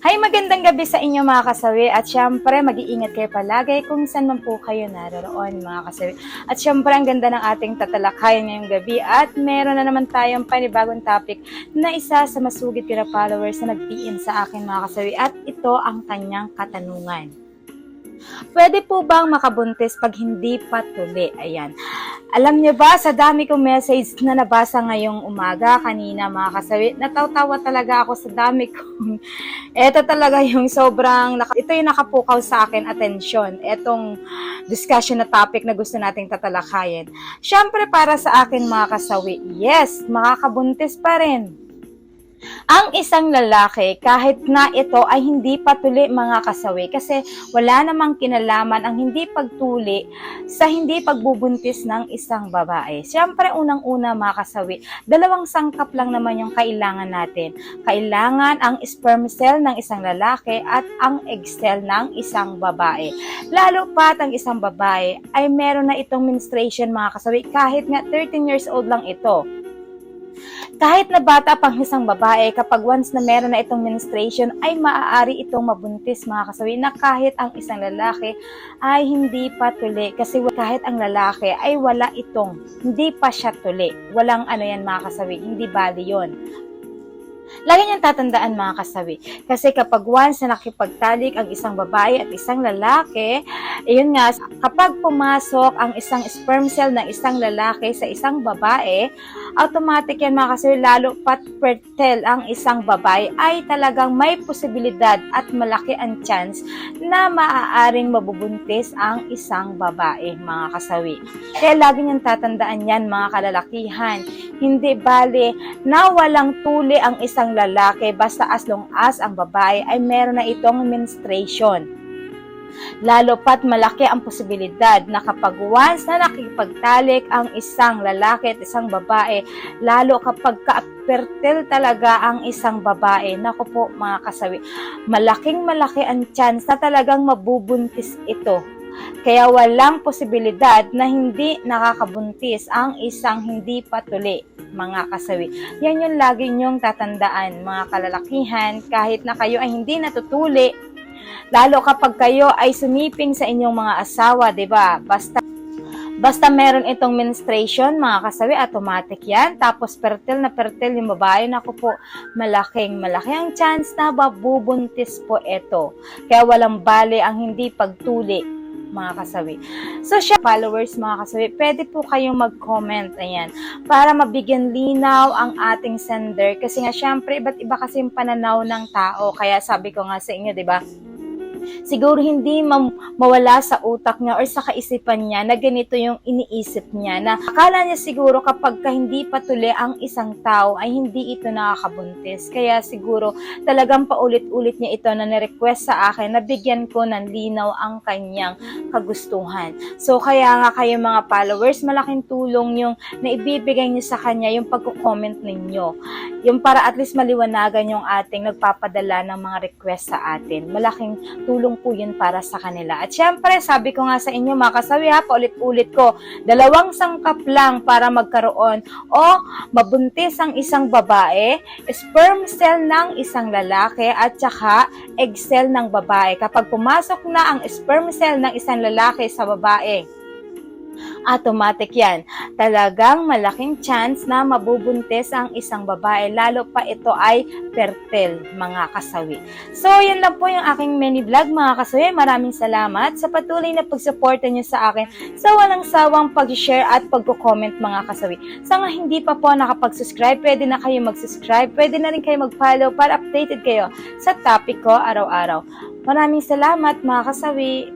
Magandang gabi sa inyo mga kasawi at syempre mag-iingat kayo palagi kung saan man po kayo naroon mga kasawi. At syempre ang ganda ng ating tatalakayan ngayong gabi at meron na naman tayong panibagong topic na isa sa masugid ko na followers na nag-PM sa akin mga kasawi at ito ang kanyang katanungan. Pwede po bang makabuntis pag hindi pa tuli? Ayan. Alam niyo ba, sa dami kong message na nabasa ngayong umaga, kanina mga kasawi, natawa talaga ako sa dami kong, ito talaga yung sobrang, ito yung nakapukaw sa akin, atensyon, etong discussion na topic na gusto nating tatalakayin. Siyempre para sa akin mga kasawi, yes, makakabuntis pa rin ang isang lalaki kahit na ito ay hindi patuli mga kasawi kasi wala namang kinalaman ang hindi pagtuli sa hindi pagbubuntis ng isang babae. Siyempre unang-una mga kasawi, dalawang sangkap lang naman yung kailangan natin. Kailangan ang sperm cell ng isang lalaki at ang egg cell ng isang babae. Lalo pat ang isang babae ay meron na itong menstruation mga kasawi kahit nga 13 years old lang ito. Kahit na bata pang isang babae, kapag once na meron na itong menstruation, ay maaari itong mabuntis mga kasawi na kahit ang isang lalaki ay hindi pa tuli. Kasi kahit ang lalaki ay wala itong, hindi pa siya tuli. Walang ano yan mga kasawi, hindi bali yun. Lagi niyang tatandaan mga kasawi. Kasi kapag once na nakipagtalik ang isang babae at isang lalaki, ayun nga, kapag pumasok ang isang sperm cell ng isang lalaki sa isang babae, automatic yan mga kasawi, lalo pat fertile ang isang babae, ay talagang may posibilidad at malaki ang chance na maaaring mabubuntis ang isang babae mga kasawi. Kaya lagi niyang tatandaan yan mga kalalakihan. Hindi bali na walang tuli ang isang lalaki basta as long as ang babae ay meron na itong menstruation. Lalo pat malaki ang posibilidad na kapag once na nakipagtalik ang isang lalaki at isang babae, lalo kapag ka-fertile talaga ang isang babae, naku po mga kasawi, malaking-malaki ang chance na talagang mabubuntis ito. Kaya walang posibilidad na hindi nakakabuntis ang isang hindi patuli, mga kasawi. Yan yung lagi nyong tatandaan, mga kalalakihan, kahit na kayo ay hindi natutuli, lalo kapag kayo ay sumiping sa inyong mga asawa, 'di ba? Basta meron itong menstruation, mga kasawi, automatic yan. Tapos fertile na fertile yung babae, naku po, malaki ang chance na mabubuntis po ito. Kaya walang bale ang hindi pagtuli, mga kasawi. So, followers mga kasawi, pwede po kayong mag-comment, ayan, para mabigyan linaw ang ating sender. Kasi nga, syempre, iba't iba kasi yung pananaw ng tao. Kaya sabi ko nga sa inyo, di ba? Siguro hindi mawala sa utak niya or sa kaisipan niya na ganito yung iniisip niya, na akala niya siguro kapag hindi patuli ang isang tao ay hindi ito nakakabuntis. Kaya siguro talagang paulit-ulit niya ito na nirequest sa akin na bigyan ko ng linaw ang kanyang kagustuhan. So kaya nga kayo mga followers, malaking tulong yung naibibigay niyo sa kanya yung pagko-comment ninyo. Yung para at least maliwanagan yung ating nagpapadala ng mga request sa atin. Malaking tulong po yun para sa kanila. At syempre, sabi ko nga sa inyo mga kasawi, paulit-ulit ko, dalawang sangkap lang para magkaroon o mabuntis ang isang babae, sperm cell ng isang lalaki at saka egg cell ng babae. Kapag pumasok na ang sperm cell ng isang lalaki sa babae, automatic yan. Talagang malaking chance na mabubuntis ang isang babae, lalo pa ito ay fertile, mga kasawi. So, yun lang po yung aking mini vlog, mga kasawi. Maraming salamat sa patuloy na pagsuporta nyo sa akin sa walang sawang pag-share at pagko-comment, mga kasawi. Sa nga hindi pa po nakapag-subscribe, pwede na kayo mag-subscribe, pwede na rin kayo mag-follow para updated kayo sa topic ko araw-araw. Maraming salamat, mga kasawi.